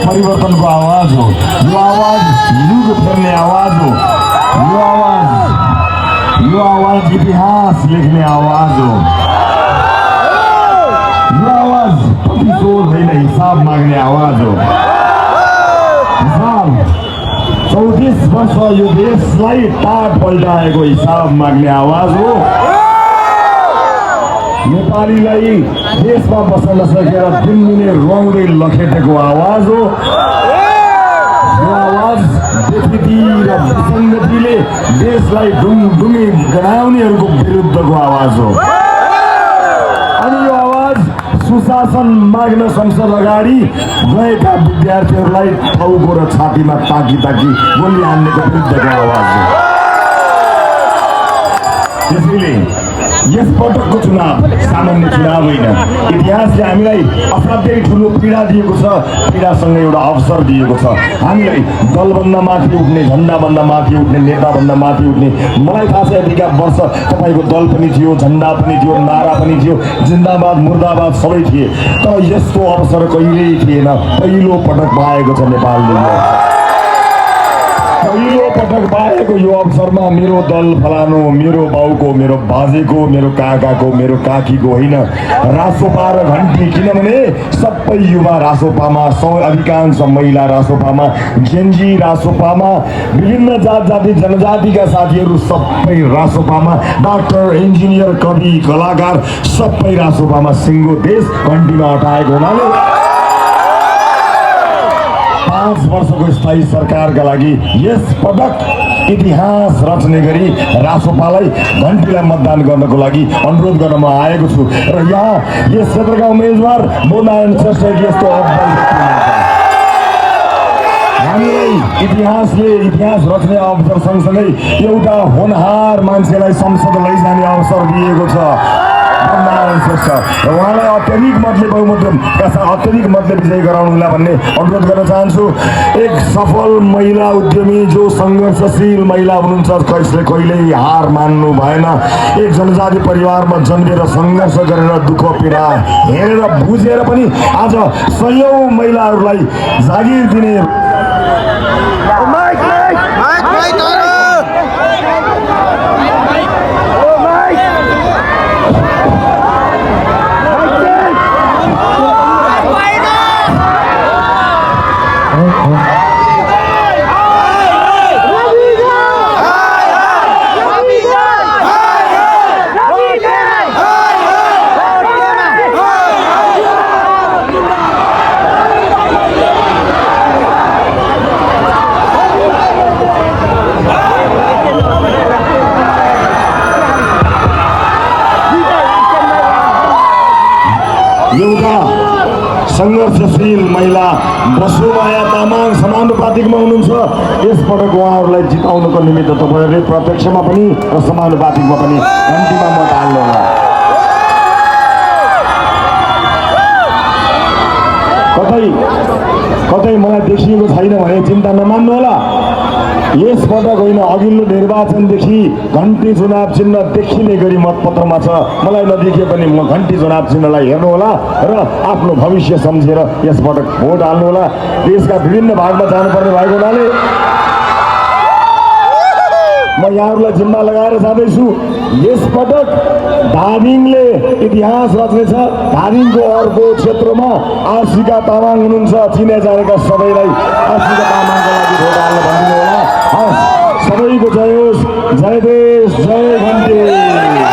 परिवर्तनको आवाज हो यो आवाज युग फेर्ने आवाज हो यो आवाज इतिहास लेख्ने आवाज हो यो आवाज प्रतिशोध होइन हिसाब माग्ने आवाज हो। 34 वर्ष यो देशलाई टाढ पल्टाएको हिसाब माग्ने आवाज हो। नेपालीलाई देशमा बस्न नसकेर दिनदिनै रौँदै लखेटेको आवाज हो। यो आवाज विकृति र विसङ्गतिले देशलाई ढुङढुङ्गी गराउनेहरूको विरुद्धको आवाज हो। अनि यो आवाज सुशासन माग्न संसद अगाडि गएका विद्यार्थीहरूलाई टाउको र छातीमा ताकी गोली हान्नेको विरुद्धको आवाज हो। त्यसैले यस पटकको चुनाव सामान्य चुनाव होइन। इतिहासले हामीलाई असाध्यै ठुलो पीडा दिएको छ, पीडासँग एउटा अवसर दिएको छ। हामीलाई दलभन्दा माथि उठ्ने, झन्डाभन्दा माथि उठ्ने, नेताभन्दा माथि उठ्ने। मलाई थाहा छ यतिका वर्ष तपाईँको दल पनि थियो, झन्डा पनि थियो, नारा पनि थियो, जिन्दाबाद मुर्दाबाद सबै थिए। तर यस्तो अवसर कहिल्यै थिएन। पहिलो पटक पाएको छ नेपालले। पहिलो पटक पाएको यो अवसरमा मेरो दल फलानु, मेरो बाउको, मेरो बाजेको, मेरो काकाको, मेरो काकीको होइन, रासोपा र घन्टी। किनभने सबै युवा रासोपामा, अधिकांश महिला रासोपामा, जेन्जी रासोपामा, विभिन्न जात जाति जनजातिका साथीहरू सबै रासोपामा, डाक्टर, इन्जिनियर, कवि, कलाकार सबै रासोपामा सिङ्गो देश घन्टीमा अटाएको हुनाले 5 वर्षको स्थायी सरकारका लागि यस पटक इतिहास रच्ने गरी रासोपालाई घन्टीलाई मतदान गर्नको लागि अनुरोध गर्न म आएको छु। र यहाँ यस क्षेत्रका उम्मेदवार मोनारायण श्रेष्ठ यस्तो हामीलाई इतिहास रच्ने अवसर सँगसँगै एउटा होनहार मान्छेलाई संसद लैजाने अवसर दिएको छ। ब्रह्मनारायण श्रेष्ठ र उहाँलाई अत्याधिक मतले बहुमतका साथ अत्याधिक मतले विजयी गराउनुहोला भन्ने अनुरोध गर्न चाहन्छु। एक सफल महिला उद्यमी जो सङ्घर्षशील महिला हुनुहुन्छ, कसले कहिल्यै हार मान्नु भएन। एक जनजाति परिवारमा जन्मेर सङ्घर्ष गरेर दुःख पीडा हेरेर बुझेर पनि आज सयौं महिलाहरूलाई जागिर दिने एउटा सङ्घर्षशील महिला बसुमाया तामाङ समानुपातिकमा हुनुहुन्छ। यसपटक उहाँहरूलाई जिताउनको निमित्त तपाईँहरूले प्रत्यक्षमा पनि र समानुपातिकमा पनि घन्टीमा मत हाल्नुहोला। कतै मलाई देखिएको छैन भने चिन्ता नमान्नुहोला। यसपटक होइन, अघिल्लो निर्वाचनदेखि घन्टी चुनाव चिन्ह देखिने गरी मतपत्रमा छ। मलाई नदेखिए पनि म घन्टी चुनाव चिन्हलाई हेर्नुहोला र आफ्नो भविष्य सम्झेर यसपटक भोट हाल्नुहोला। देशका विभिन्न भागमा जानुपर्ने भएको हुनाले म यहाँहरूलाई जिम्मा लगाएर जाँदैछु। यसपटक धादिङले इतिहास रच्नेछ। धादिङको अर्को क्षेत्रमा आशिका तामाङ हुनुहुन्छ। चिने जानेका सबैलाई आशिका तामाङको लागि भोट हाल्न भनिदिनु होला। सबैको जय होस्। जय देश, जय घन्टी।